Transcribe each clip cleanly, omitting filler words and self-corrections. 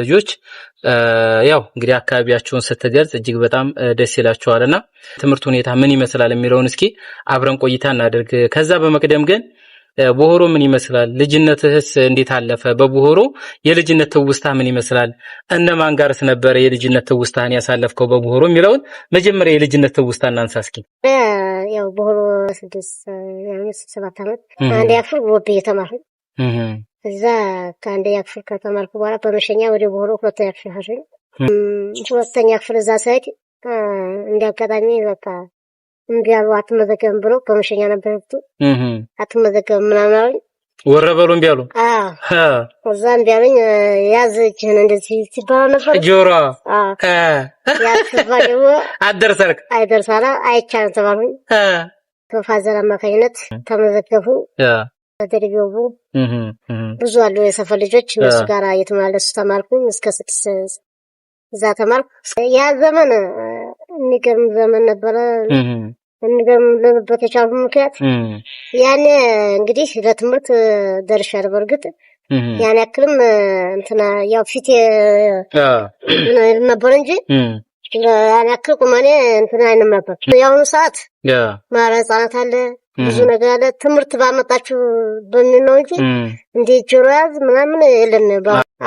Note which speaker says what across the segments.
Speaker 1: ልጆች ያው እንግዲህ አካባቢያቸውን ስትገልጽ እጅግ በጣም ደስ ይላቸዋልና ትምህርት ሁኔታ ምን ይመስላል የሚለውን እስኪ አብረን ቆይታ እናድርግ። ከዛ በመቅደም ግን ቦሆሮ ምን ይመስላል? ልጅነትህስ እንዴት አለፈ? በቦሆሮ የልጅነት ትውስታ ምን ይመስላል? እነማን ጋርስ ነበር የልጅነት ትውስታን ያሳለፍከው በቦሆሮ የሚለውን መጀመሪያ የልጅነት ትውስታ እናንሳ እስኪ።
Speaker 2: ያው ቦሆሮ 7 ዓመት አንድ ያፍር ወብ የተማርኩ እዛ ከአንደኛ ክፍል ከተማርኩ በኋላ በመሸኛ ወደ ቦሆሮ ሁለተኛ ክፍል ሄድኩ። ሁለተኛ ክፍል እዛ ሳይድ እንዲያጋጣሚ በቃ እምቢ አሉ። አትመዘገብም ብሎ በመሸኛ ነበርኩ። አትመዘገብም ምናምን አሉኝ።
Speaker 1: ወረበሉ እምቢ አሉ።
Speaker 2: እዛ እምቢ አሉኝ። ያዝ እጅህን እንደዚህ ሲባል ነበር
Speaker 1: ጆሮ
Speaker 2: ያስባ ደግሞ
Speaker 1: አደርሰርክ
Speaker 2: አይደርሳላ አይቻልም ተባሉኝ። በፋዘር አማካኝነት ተመዘገቡ። ተደርገው ብዙ አሉ የሰፈር ልጆች እነሱ ጋር እየተመላለሱ ተማርኩኝ እስከ 6 እዛ ተማርኩ። ያ ዘመን የሚገርም ዘመን ነበረ። የሚገርም ለበት የቻልኩ ምክንያት ያኔ እንግዲህ ለትምህርት ደርሻለሁ። በርግጥ ያን ያክልም እንትና ያው ፊቴ ነበር እንጂ ያን ያክል ቁመኔ እንትና አይንም ነበር። ያሁኑ ሰዓት ማረ ህጻናት አለ ብዙ ነገር አለ። ትምህርት ባመጣችሁ በሚል ነው እንጂ እንደ ጆሮ ያዝ ምናምን የለም።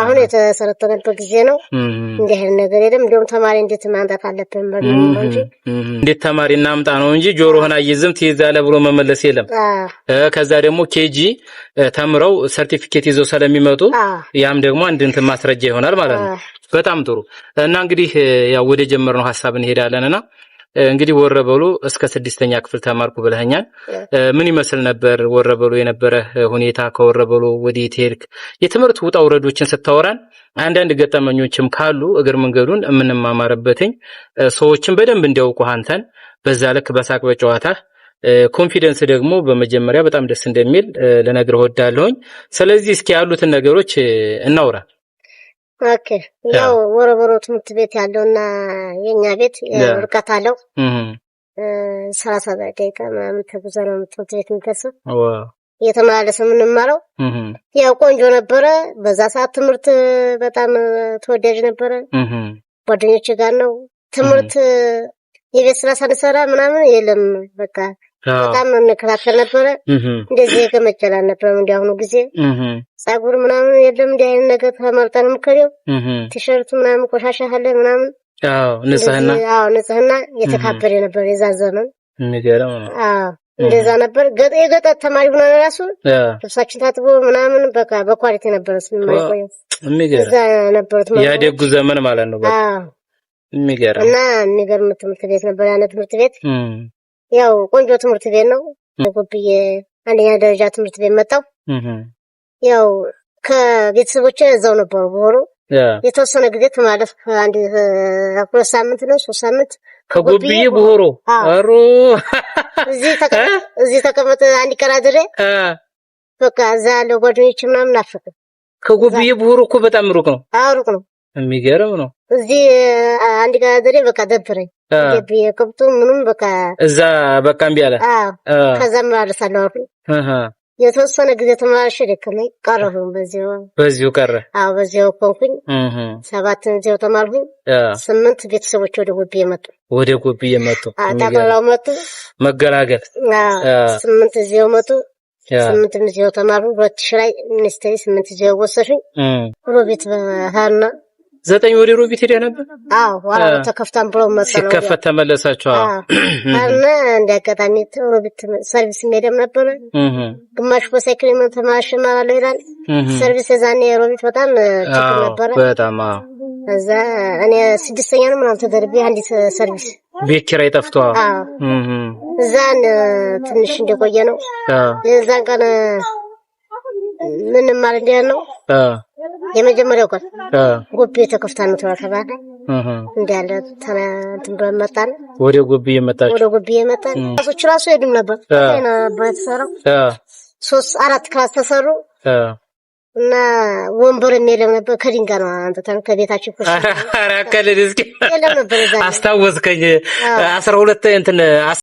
Speaker 2: አሁን የተሰረተነበት ጊዜ ነው። እንዲህ አይነት ነገር የለም። እንደውም ተማሪ እንዴት ማምጣት አለብን ማለት ነው እንጂ
Speaker 1: እንዴት ተማሪ እናምጣ ነው እንጂ ጆሮህን አይዝም ትይዛለህ ብሎ መመለስ የለም። ከዛ ደግሞ ኬጂ ተምረው ሰርቲፊኬት ይዘው ስለሚመጡ ያም ደግሞ አንድ እንትን ማስረጃ ይሆናል ማለት ነው። በጣም ጥሩ እና እንግዲህ ያው ወደ ጀመርነው ሐሳብ እንሄዳለንና እንግዲህ ወረበሉ እስከ 6ኛ ክፍል ተማርኩ ብለኸኛል። ምን ይመስል ነበር ወረበሉ የነበረ ሁኔታ? ከወረበሉ ወዴት ሄድክ? የትምህርት ውጣ ውረዶችን ስታወራን አንዳንድ ገጠመኞችም ካሉ እግር መንገዱን የምንማማርበትኝ ሰዎችን በደንብ እንዲያውቁ አንተን በዛ ልክ በሳቅ በጨዋታ ኮንፊደንስ ደግሞ በመጀመሪያ በጣም ደስ እንደሚል ለነገር ወዳለሁኝ። ስለዚህ እስኪ ያሉትን ነገሮች እናውራ።
Speaker 2: ኦኬ ያው ወረበሮ ትምህርት ቤት ያለውና የኛ ቤት ርቀት አለው። 30 ደቂቃ ምናምን ተጉዘን ነው ትምህርት ቤት የምንደርሰው። እየተመላለሰ የምንማረው ያው ቆንጆ ነበረ። በዛ ሰዓት ትምህርት በጣም ተወዳጅ ነበረ። ጓደኞቼ ጋር ነው ትምህርት የቤት ስራ ሳንሰራ ምናምን የለም። በቃ በጣም እንከታተል ነበረ። እንደዚህ የገመጀላን ነበር። እንዲያውኑ ጊዜ ጸጉር ምናምን የለም። እንዲህ አይነት ነገር ተመርጠን ምከሪው ቲሸርት ምናምን ቆሻሻ አለ ምናምን። ንጽህና የተካበረ ነበር የዛ ዘመን።
Speaker 1: የሚገርም ነው።
Speaker 2: እንደዛ ነበር። የገጠር ተማሪ ሆነ ራሱ ልብሳችን ታጥቦ ምናምን በቃ በኳሊቲ ነበር ስንማይቆይ።
Speaker 1: የሚገርም
Speaker 2: እዛ ነበር
Speaker 1: ያደጉ ዘመን ማለት ነው። በቃ የሚገርም
Speaker 2: እና የሚገርም ትምህርት ቤት ነበር ያነ ትምህርት ቤት። ያው ቆንጆ ትምህርት ቤት ነው። ጎብዬ አንደኛ ደረጃ ትምህርት ቤት መጣው። ያው ከቤተሰቦቼ እዛው ነበሩ ቦሆሮ። የተወሰነ ጊዜ ተማለፍ አንድ 2 ሳምንት ነው 3 ሳምንት
Speaker 1: ከጎብዬ ቦሆሮ አሮ
Speaker 2: እዚህ ተቀመጠ አንድ ቀን አድሬ በቃ እዛ ያለው ጓደኞቼ ምናምን ናፈቀ።
Speaker 1: ከጎብዬ ቦሆሮ እኮ በጣም ሩቅ ነው።
Speaker 2: ሩቅ ነው።
Speaker 1: የሚገርም ነው።
Speaker 2: እዚህ አንድ ቀን አድሬ በቃ ደብረኝ ገቢዬ ከብቶ ምንም በቃ
Speaker 1: እዛ በቃ እምቢ አለ።
Speaker 2: ከዛም ማለሳለሁ አልኩኝ። የተወሰነ ጊዜ ተማርሽ ደከመኝ ቀረሁ። በዚሁ ቀረ። በዚሁ ቆንኩኝ። 7 እዚያው ተማርኩኝ። 8 ቤተሰቦች ወደ ጎብዬ መጡ። ጠቅላላው መጡ መገላገል። 8 እዚያው መጡ። 8 እዚያው ተማርኩ። 2000 ላይ ሚኒስትሪ 8 እዚያው ወሰዱኝ። ሮቢት ሃና
Speaker 1: 9 ወደ ሮቢት ሄደ ነበር።
Speaker 2: ዋላ ተከፍታን ብለው መሰለው
Speaker 1: ሲከፈት ተመለሳቸው።
Speaker 2: እና እንደአጋጣሚ ሮቢት ሰርቪስ ሄደም ነበር። ግማሽ በሳይክል ተማሽ ማለት ይላል። ሰርቪስ እዛኔ ሮቢት በጣም ችግር ነበር።
Speaker 1: በጣም
Speaker 2: እዛ እኔ 6ኛ ነው ምናምን ተደርቤ አንዲት ሰርቪስ
Speaker 1: ቤት ኪራይ ጠፍቷል።
Speaker 2: እዛን ትንሽ እንደቆየ ነው። የዛን ቀን ምን ማለት ነው የመጀመሪያው ቀን ጎብዬ ተከፍታ ነው ተባለ። እንዳለ እንትን በመጣን
Speaker 1: ወደ ጎብዬ
Speaker 2: መጣን። ራሶች ራሱ ሄድም ነበር እና በተሰራው 3-4 ክላስ ተሰሩ እና ወንበር የለም ነበር። ከድንጋይ ነው አንተን ከቤታችን ኩስ
Speaker 1: አራከለ እስኪ አስታወስከኝ 12 እንትን